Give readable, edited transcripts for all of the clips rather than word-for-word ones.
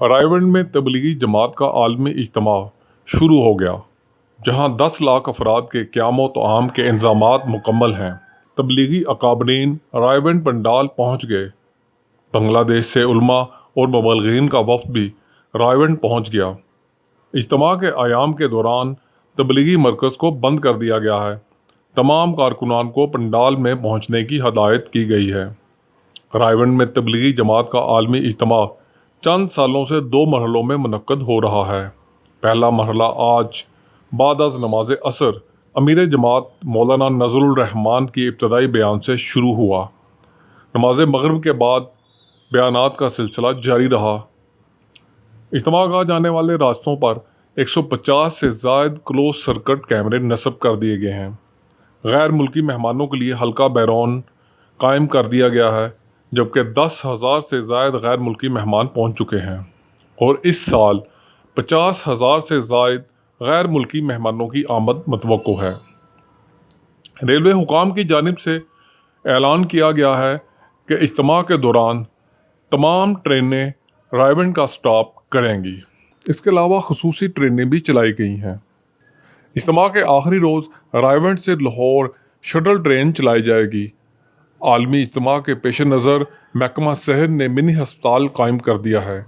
رائیونڈ میں تبلیغی جماعت کا عالمی اجتماع شروع ہو گیا، جہاں 10 لاکھ افراد کے قیام و طعام کے انتظامات مکمل ہیں۔ تبلیغی اکابرین رائیونڈ پنڈال پہنچ گئے۔ بنگلہ دیش سے علماء اور مبلغین کا وفد بھی رائیونڈ پہنچ گیا۔ اجتماع کے ایام کے دوران تبلیغی مرکز کو بند کر دیا گیا ہے۔ تمام کارکنان کو پنڈال میں پہنچنے کی ہدایت کی گئی ہے۔ رائیونڈ میں تبلیغی جماعت کا عالمی اجتماع چند سالوں سے 2 مرحلوں میں منعقد ہو رہا ہے۔ پہلا مرحلہ آج بعد از نماز عصر امیر جماعت مولانا نذر الرحمان کی ابتدائی بیان سے شروع ہوا۔ نماز مغرب کے بعد بیانات کا سلسلہ جاری رہا۔ اجتماع گاہ جانے والے راستوں پر 150 سے زائد کلوز سرکٹ کیمرے نصب کر دیے گئے ہیں۔ غیر ملکی مہمانوں کے لیے حلقہ بیرون قائم کر دیا گیا ہے، جبکہ 10,000 سے زائد غیر ملکی مہمان پہنچ چکے ہیں اور اس سال 50,000 سے زائد غیر ملکی مہمانوں کی آمد متوقع ہے۔ ریلوے حکام کی جانب سے اعلان کیا گیا ہے کہ اجتماع کے دوران تمام ٹرینیں رائیونڈ کا اسٹاپ کریں گی۔ اس کے علاوہ خصوصی ٹرینیں بھی چلائی گئی ہیں۔ اجتماع کے آخری روز رائیونڈ سے لاہور شٹل ٹرین چلائی جائے گی۔ عالمی اجتماع کے پیش نظر محکمہ صحت نے منی ہسپتال قائم کر دیا ہے،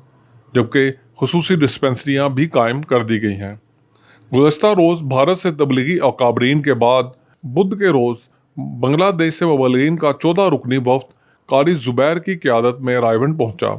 جبکہ خصوصی ڈسپنسریاں بھی قائم کر دی گئی ہیں۔ گزشتہ روز بھارت سے تبلیغی اکابرین کے بعد بدھ کے روز بنگلہ دیش سے مبلغین کا 14 رکنی وفد قاری زبیر کی قیادت میں رائیونڈ پہنچا۔